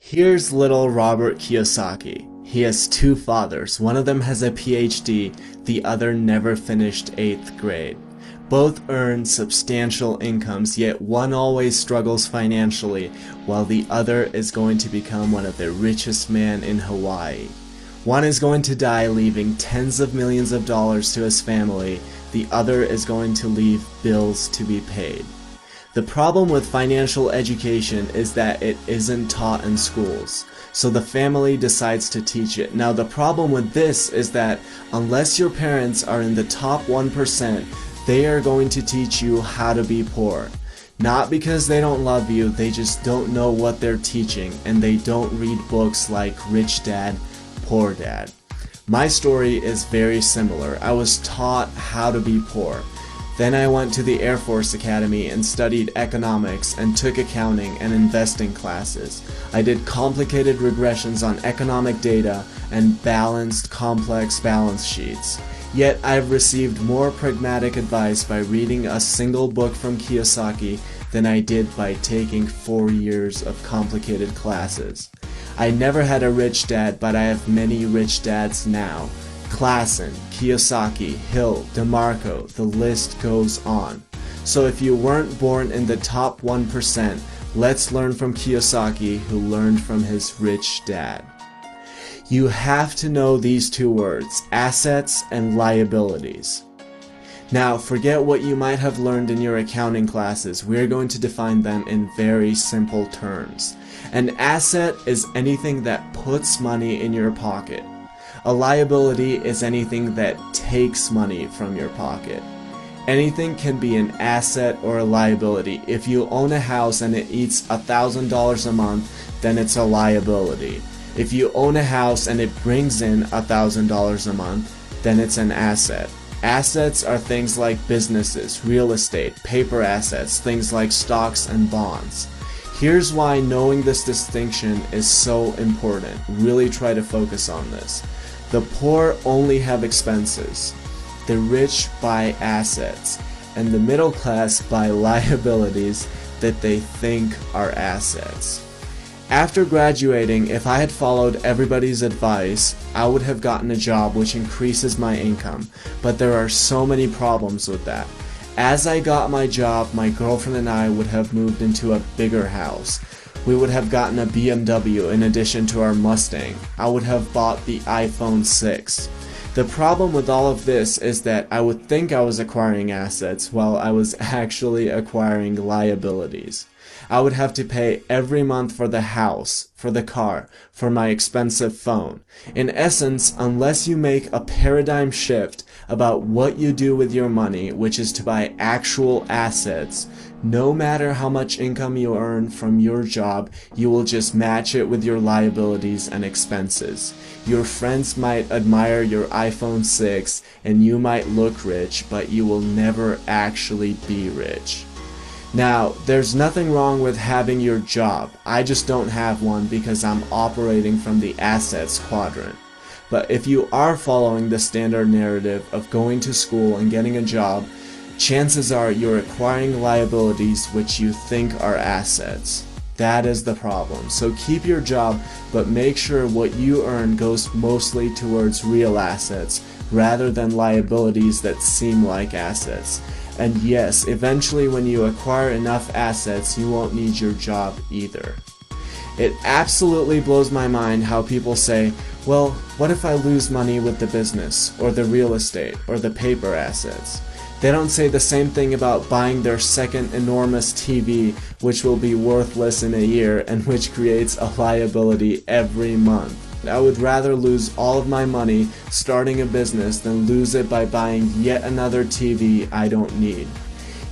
Here's little Robert Kiyosaki. He has two fathers. One of them has a PhD, the other never finished 8th grade. Both earn substantial incomes, yet one always struggles financially, while the other is going to become one of the richest men in Hawaii. One is going to die leaving tens of millions of dollars to his family, the other is going to leave bills to be paid. The problem with financial education is that it isn't taught in schools, so the family decides to teach it. Now the problem with this is that unless your parents are in the top 1%, they are going to teach you how to be poor. Not because they don't love you, they just don't know what they're teaching, and they don't read books like Rich Dad, Poor Dad. My story is very similar. I was taught how to be poor. Then I went to the Air Force Academy and studied economics and took accounting and investing classes. I did complicated regressions on economic data and balanced complex balance sheets. Yet I've received more pragmatic advice by reading a single book from Kiyosaki than I did by taking 4 years of complicated classes. I never had a rich dad, but I have many rich dads now. Klassen, Kiyosaki, Hill, DeMarco, the list goes on. So if you weren't born in the top 1%, let's learn from Kiyosaki, who learned from his rich dad. You have to know these two words, assets and liabilities. Now, forget what you might have learned in your accounting classes. We're going to define them in very simple terms. An asset is anything that puts money in your pocket. A liability is anything that takes money from your pocket. Anything can be an asset or a liability. If you own a house and it eats $1,000 a month, then it's a liability. If you own a house and it brings in $1,000 a month, then it's an asset. Assets are things like businesses, real estate, paper assets, things like stocks and bonds. Here's why knowing this distinction is so important. Really try to focus on this. The poor only have expenses. The rich buy assets. And the middle class buy liabilities that they think are assets. After graduating, if I had followed everybody's advice, I would have gotten a job which increases my income, but there are so many problems with that. As I got my job, my girlfriend and I would have moved into a bigger house. We would have gotten a BMW in addition to our Mustang. I would have bought the iPhone 6. The problem with all of this is that I would think I was acquiring assets while I was actually acquiring liabilities. I would have to pay every month for the house, for the car, for my expensive phone. In essence, unless you make a paradigm shift about what you do with your money, which is to buy actual assets, no matter how much income you earn from your job, you will just match it with your liabilities and expenses. Your friends might admire your iPhone 6 and you might look rich, but you will never actually be rich. Now, there's nothing wrong with having your job. I just don't have one because I'm operating from the assets quadrant. But if you are following the standard narrative of going to school and getting a job, chances are you're acquiring liabilities which you think are assets. That is the problem. So keep your job, but make sure what you earn goes mostly towards real assets rather than liabilities that seem like assets. And yes, eventually when you acquire enough assets, you won't need your job either. It absolutely blows my mind how people say, well, what if I lose money with the business, or the real estate, or the paper assets? They don't say the same thing about buying their second enormous TV, which will be worthless in a year and which creates a liability every month. I would rather lose all of my money starting a business than lose it by buying yet another TV I don't need.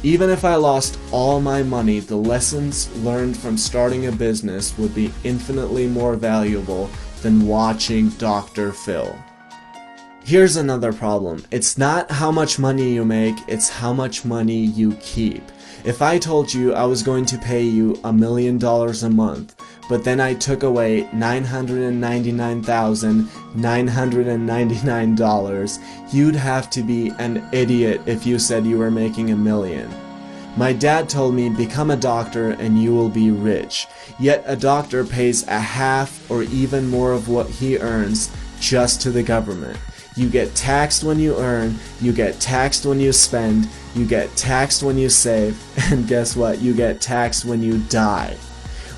Even if I lost all my money, the lessons learned from starting a business would be infinitely more valuable than watching Dr. Phil. Here's another problem. It's not how much money you make, it's how much money you keep. If I told you I was going to pay you $1 million a month, but then I took away $999,999, you'd have to be an idiot if you said you were making $1 million. My dad told me, become a doctor and you will be rich. Yet a doctor pays a half or even more of what he earns just to the government. You get taxed when you earn, you get taxed when you spend, you get taxed when you save, and guess what? You get taxed when you die.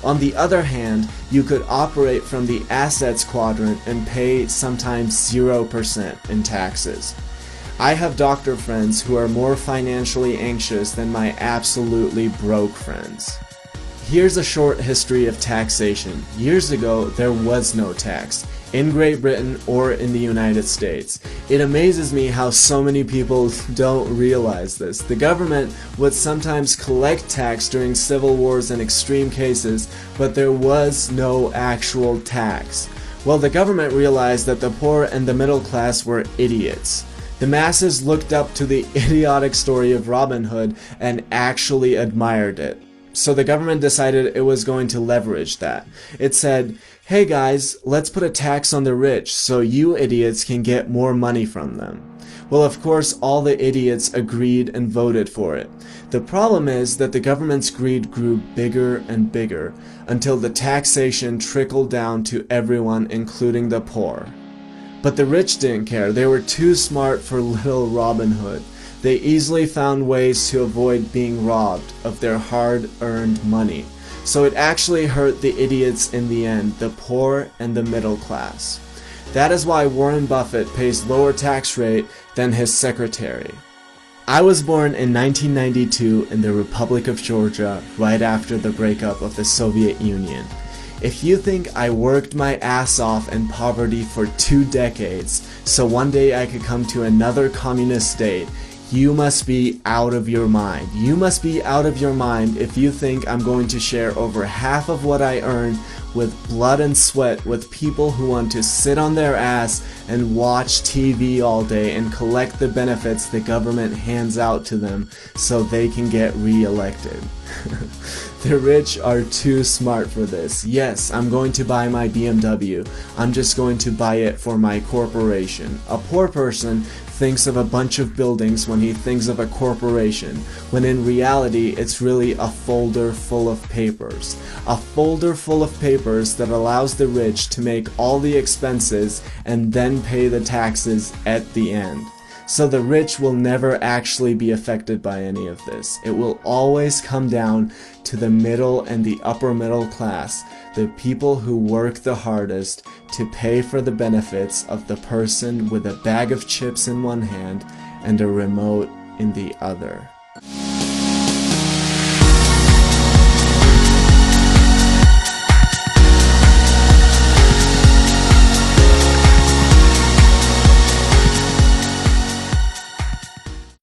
On the other hand, you could operate from the assets quadrant and pay sometimes 0% in taxes. I have doctor friends who are more financially anxious than my absolutely broke friends. Here's a short history of taxation. Years ago, there was no tax, in Great Britain or in the United States. It amazes me how so many people don't realize this. The government would sometimes collect tax during civil wars and extreme cases, but there was no actual tax. Well, the government realized that the poor and the middle class were idiots. The masses looked up to the idiotic story of Robin Hood and actually admired it. So the government decided it was going to leverage that. It said, hey guys, let's put a tax on the rich so you idiots can get more money from them. Well, of course, all the idiots agreed and voted for it. The problem is that the government's greed grew bigger and bigger until the taxation trickled down to everyone, including the poor. But the rich didn't care. They were too smart for little Robin Hood. They easily found ways to avoid being robbed of their hard-earned money. So it actually hurt the idiots in the end, the poor and the middle class. That is why Warren Buffett pays lower tax rate than his secretary. I was born in 1992 in the Republic of Georgia, right after the breakup of the Soviet Union. If you think I worked my ass off in poverty for 2 decades, so one day I could come to another communist state, you must be out of your mind. You must be out of your mind if you think I'm going to share over half of what I earn with blood and sweat with people who want to sit on their ass and watch TV all day and collect the benefits the government hands out to them so they can get re-elected. The rich are too smart for this. Yes, I'm going to buy my BMW. I'm just going to buy it for my corporation. A poor person thinks of a bunch of buildings when he thinks of a corporation, when in reality it's really a folder full of papers. A folder full of papers that allows the rich to make all the expenses and then pay the taxes at the end. So the rich will never actually be affected by any of this. It will always come down to the middle and the upper middle class, the people who work the hardest to pay for the benefits of the person with a bag of chips in one hand and a remote in the other.